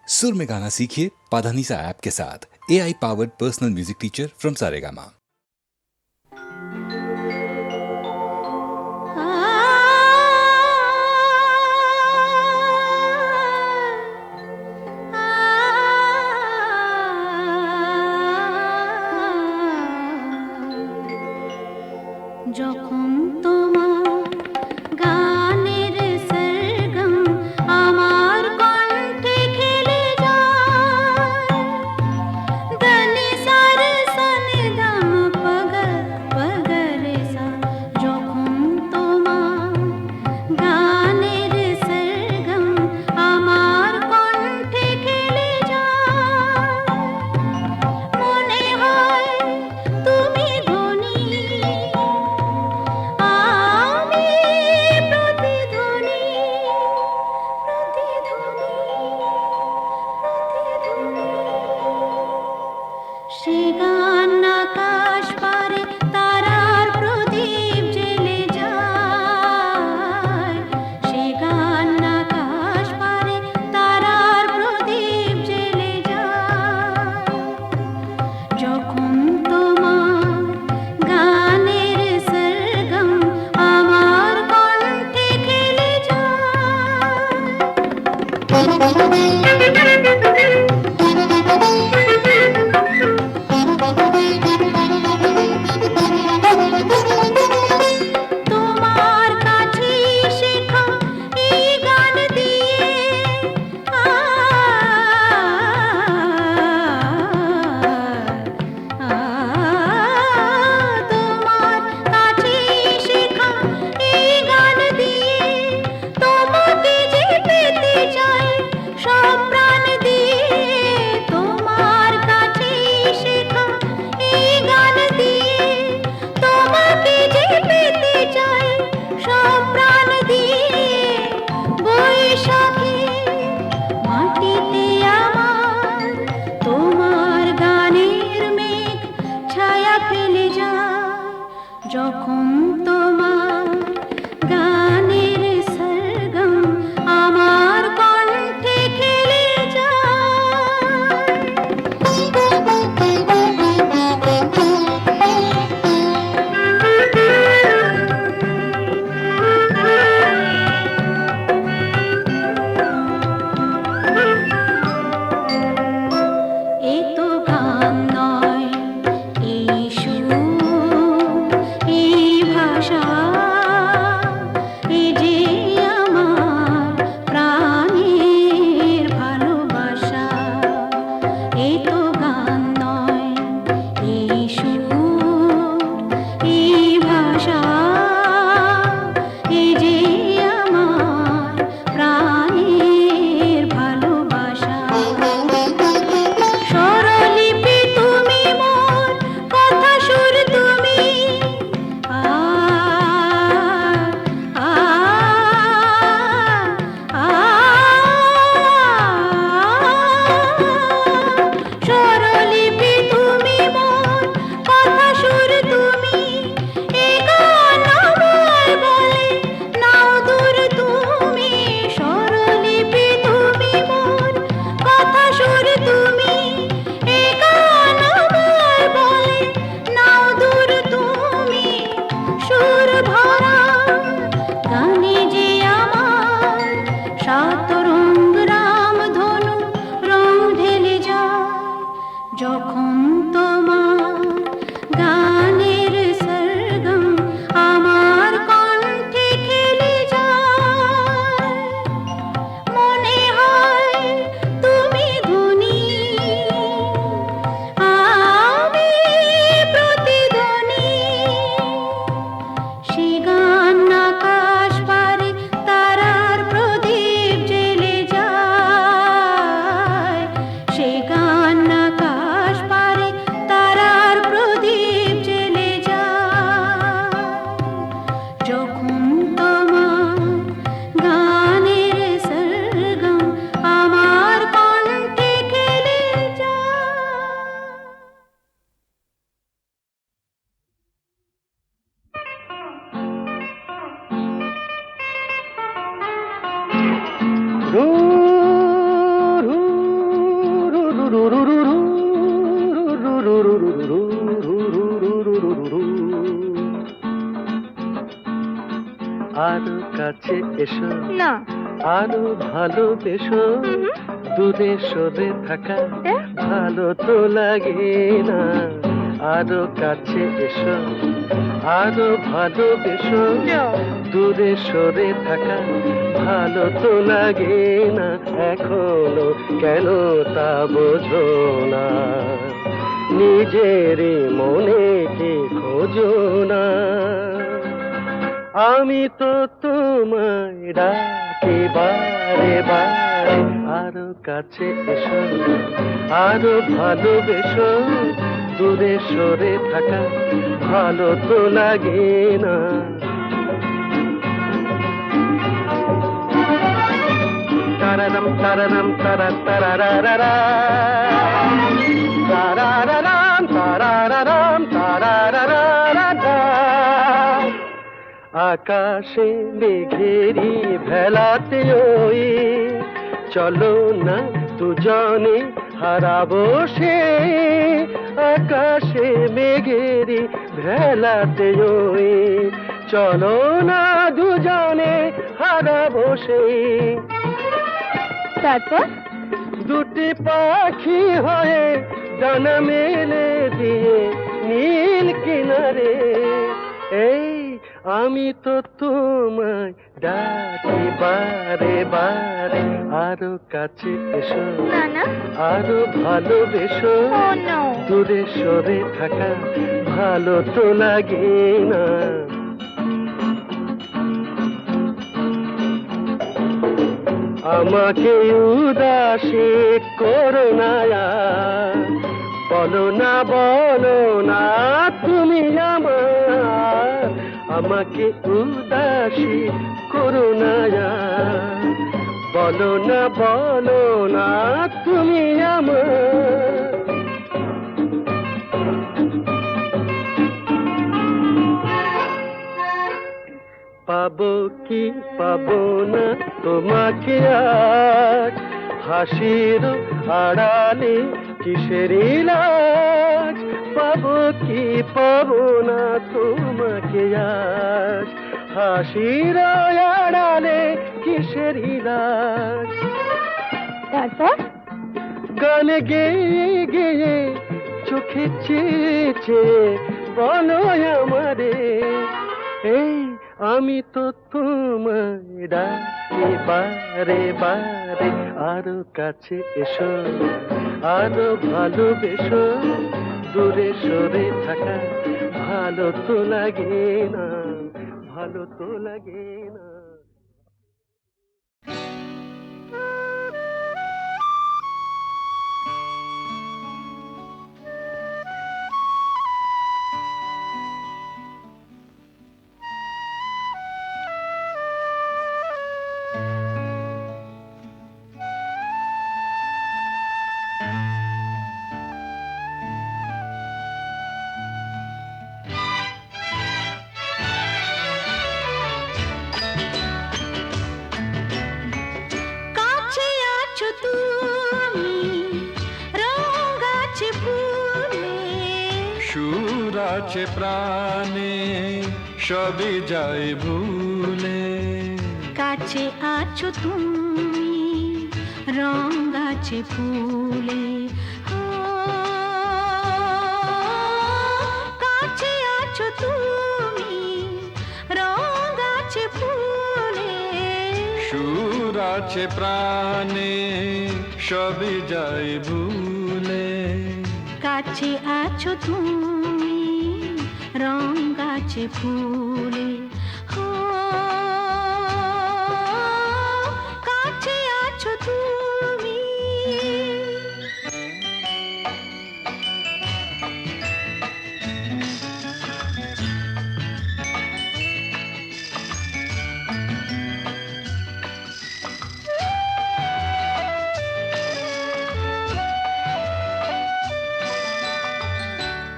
सुर में गाना सीखिए पाधानीसा ऐप के साथ। AI powered personal music teacher from Saregama. যখন তোমার গানের সরগম আমার কণ্ঠে খেলে যায়, দনি সার সনি দম পগ পগ রে সা। যখন তোমার গানের সরগম আমার কণ্ঠে খেলে যায়, মনে হয় তুমি ধনী, আমি প্রতিধ্বনি, প্রতিধ্বনি, প্রতিধ্বনি। সে গান আকাশ পারে তারার প্রদীপ জ্বেলে যায়, সে গান আকাশ পারে তারার প্রদীপ জ্বেলে যায়। যখন তোমার গানের সরগম আমার কণ্ঠে খেলে তোমার কাছে শেখা এই গান দিয়ে তোমার কাছে শেখা এই গান দিয়ে তোমাকে যে পেতে চাই সব প্রাণ দিয়ে। তোমার আরো কাছে এসো, না আরো ভালোবেসো, দূরে সরে থাকা ভালো তো লাগে না। আরো কাছে এসো, আরো ভালোবেসো, দূরে সরে থাকা ভালো তো লাগে না। এখনো কেন তা বোঝো না, নিজের মনে কি খোঁজো না। আমি তো তোমায় ডাকি বারে বারে, আরো কাছে এসো, আরো ভালোবেসো, দূরে সরে থাকা ভালো তো লাগে না। তারারাম তারারাম তারা তারারারা, তারারারাম তারারারাম তারারারা। আকাশে মেঘেরি ভেলাতে ওই চলো না দুজনে হারাবো সে। আকাশে মেঘেরি ভেলাতে ওই চলো না দুজনে হারাবো সে। তারপর দুটি পাখি হয়ে ডানা মেলে দিয়ে নীল কিনারে, এই আমি তো তোমায় ডাকি বারে বারে, আরো কাছে এসো, না না আরো ভালোবেসো, ও নো দূরে সরে থাকা ভালো তো লাগে না। আমাকে উদাসী করো না, বলো না বলো না তুমি আমার। আমাকে উদাসী করো না, বলো না তুমি আমার। পাবো কি পাবো না তোমাকে আজ, হাসির আড়ালে কিসের লাজ। পাবো কি পাবো না তোমাকে আজ, হাসির আড়ালে কিসের লাজ। তারপর গান গেয়ে গেয়ে চোখে চেয়ে চেয়ে বলো আমারে, এই আমি তো তোমায় ডাকি বারে বারে, আরো কাছে এসো, আরো ভালোবেসো, দূরে সরে থাকা ভালো তো লাগে না, ভালো তো লাগে না। কাছে আছো তুমি রঙ আছে ফুলে, সুর আছে প্রাণে সবই যায় ভুলে। কাছে আছো তুমি রঙ আছে ফুলে, ও, কাছে আছো তুমি রঙ আছে ফুলে, সুর আছে প্রাণে সবই যায় ভুলে। কাছে আছো তুমি রঙ আছে ফুলে, ও, কাছে আছো তুমি।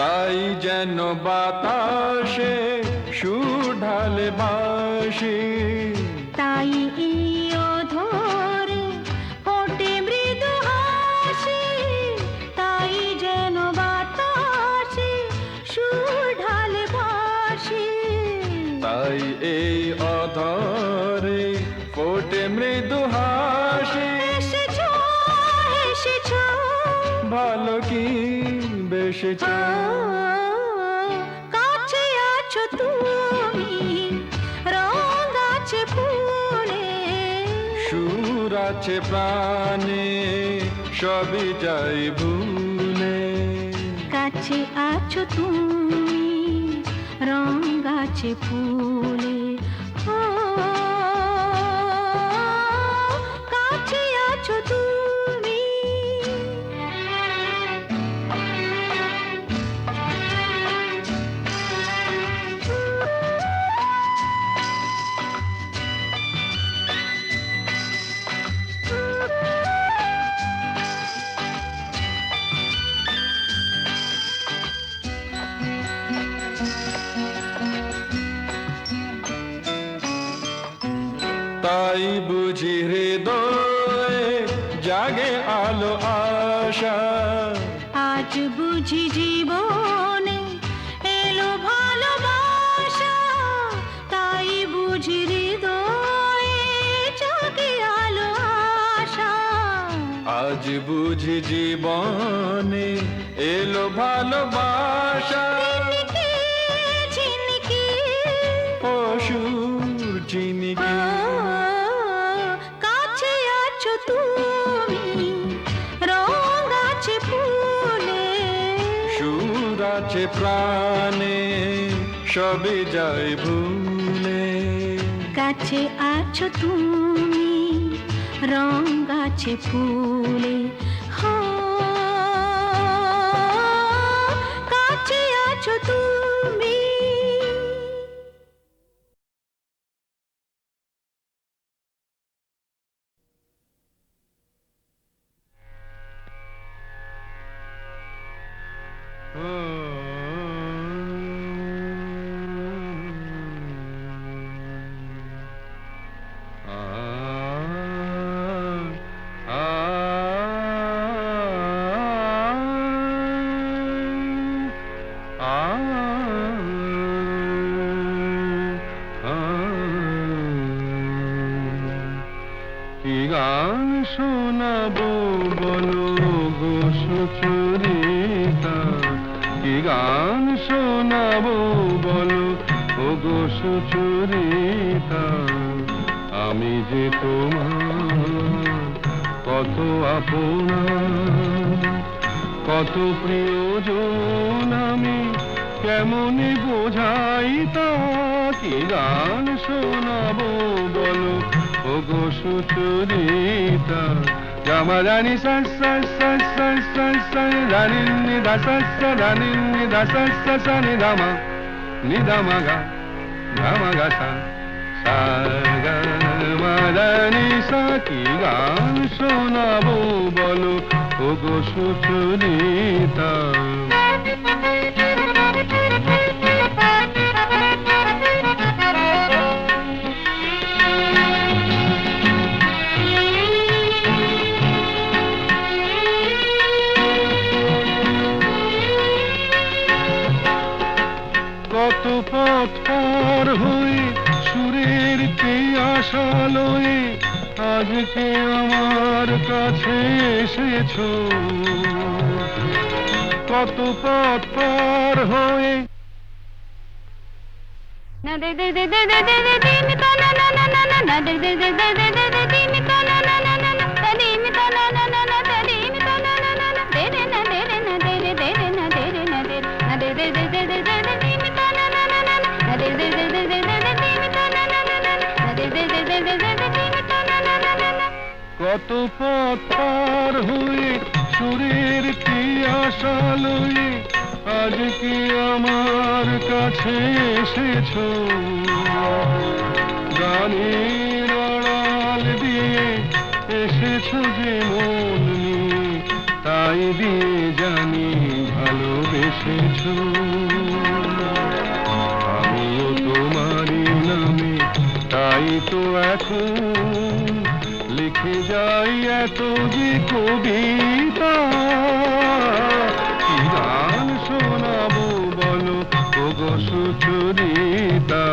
তাই যেন বাতাসে সুর ঢালে বাঁশি, তাই এই অধরে ফোটে মৃদু হাসি, কি বেসেছো কাছে আছো তুমি রং আছে ফুলে সুর আছে প্রাণে সবই যাই ভুলে কাছে আছো তুমি রং আছে ফুলে ও কাছে আছো তুমি তাই বুঝি হৃদয়ে জাগে আলো আশা আজ বুঝি জীবনে এলো ভালোবাসা তাই বুঝি হৃদয়ে জাগে আলো আশা আজ বুঝি জীবনে এলো ভালোবাসা ঝিনকে ঝিনকে অসুর চিনিকে কাছে আছো তুমি রং আছে ফুলে সুর আছে প্রাণে সবই যাই ভুলে কাছে আছো তুমি রং আছে ফুলে হো কাছে আছো তুমি কি গান শোনাবো বলো গো সুচরিতা কি গান শোনাবো বলো ও গো সুচরিতা আমি যে তোমার কত আপনা কত প্রিয়জন আমি কেমনে বোঝাই তা কি গান শোনাবো বলো ও গো সুচরিতা জামা জানি রানি নিদা রানি নিদা সানি দামা নিদামা গা গামা গা সা গা মা রানি সা কি গান শোনাবো বলো ও গো সুচরিতা কত পথ পার হয়ে সুরের কে আশা লয়ে আজকে আমার কাছে এসেছো কত পথ পার হয়ে না দে দে দে দে দে দে দে দিন তা না না না না না না দে দে দে দে দে দে দে দিন তা না না না না না তা দিন তা না না না না তা দিন তা না না না না দে রে না দে রে না দে রে দে রে না দে রে না দে না দে দে দে দে দে দে দে দিন তা না না না না না দে দে দে দে দে দে দে দিন তা না না না না না দে দে দে দে দে দে দে দিন তা না না না না কত পথ পার হয়ে সুরের কি আশা লয়ে আজকে আমার কাছে এসেছো গানের আড়াল দিয়ে এসেছো যে মন নিয়ে তাই দিয়ে জানি ভালোবেসেছো আমিও তোমারই নামে তাই তো এখন লিখে যাই এত যে কবিতা কি গান শোনাবো বলো ও গো সুচরিতা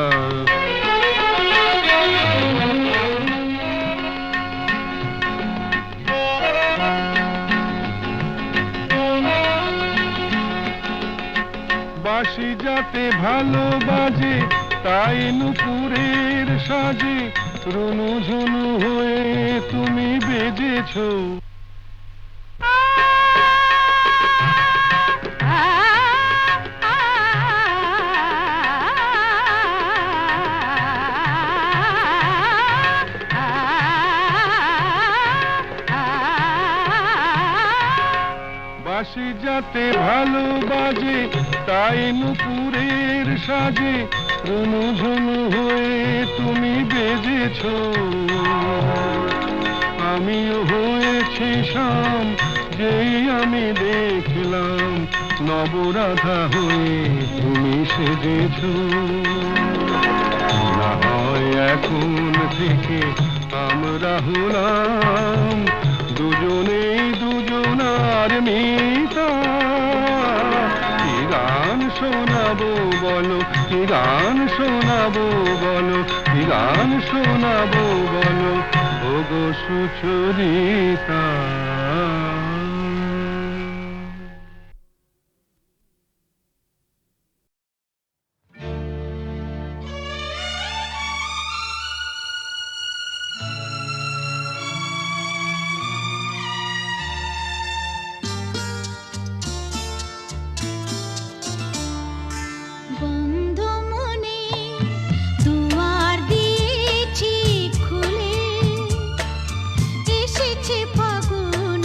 বাঁশি যাতে ভালো বাজে তাই নুপুরের সাজে রুনু ঝুনু হয়ে তুমি বেজেছো। বাঁশি যাতে ভালো বাজে তাই নুপুরের সাজে রুনু ঝুনু হয়ে তুমি বেজেছো। আমিও হয়েছি শাম যেই আমি দেখলাম নবরাধা হয়ে তুমি সেজেছো। না হয় এখন থেকে আমরা হলাম দুজনেই দুজনার মিতা। কি গান শোনাবো বলো, কি গান শোনাবো বলো, কি গান শোনাবো বলো ওগো সুচরিতা। বন্ধ মনে দুয়ার দিয়েছি খুলে, এসেছে ফাগুন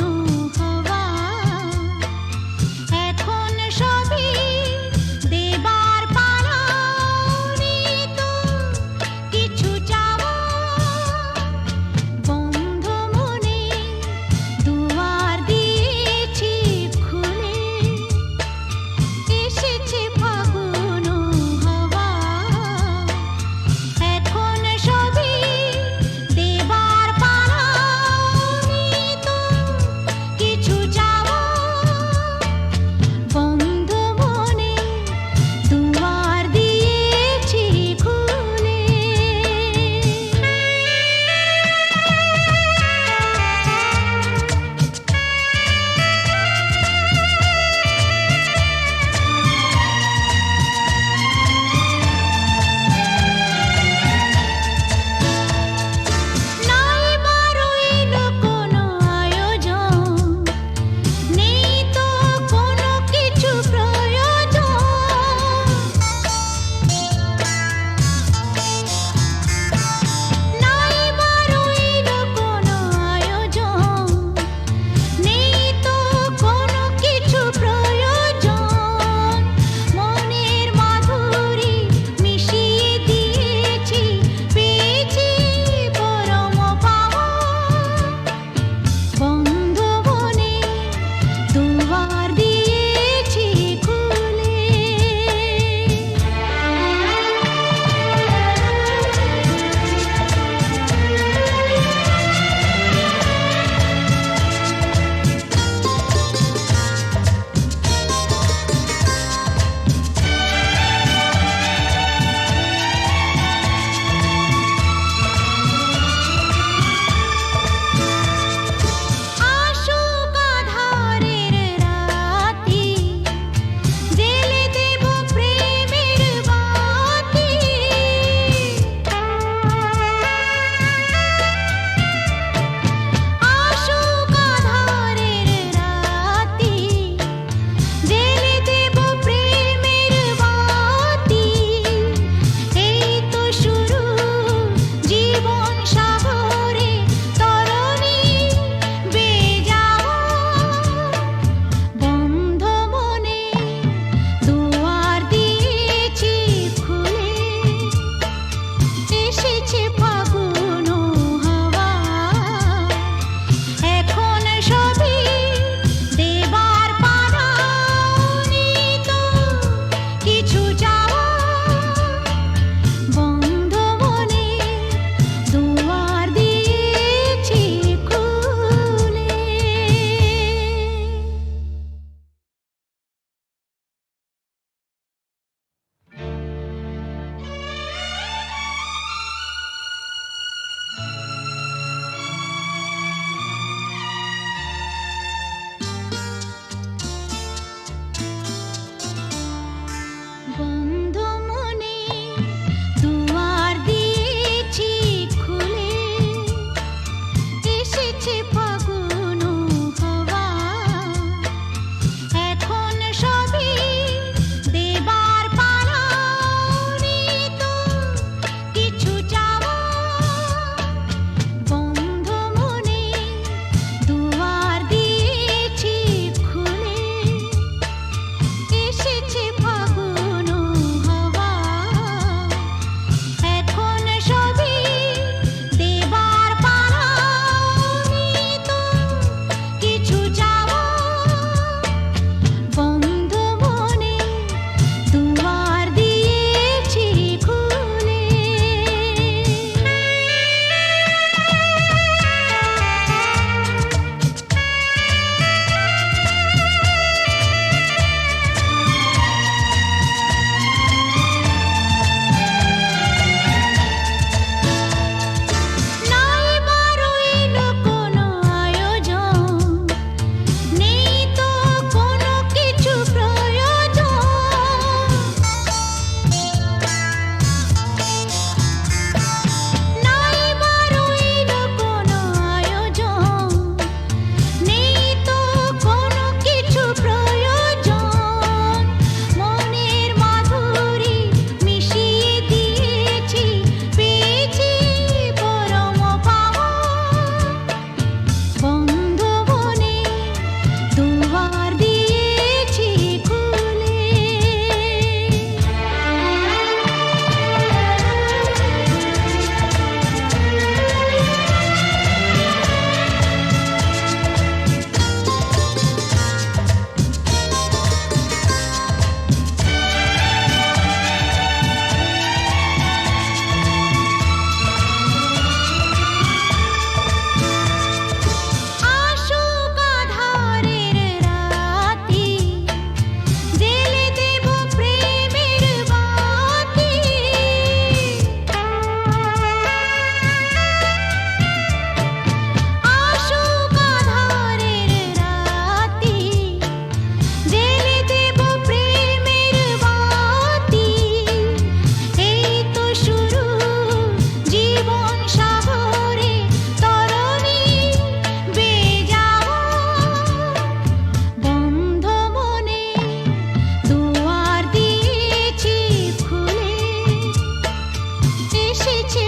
এসেছে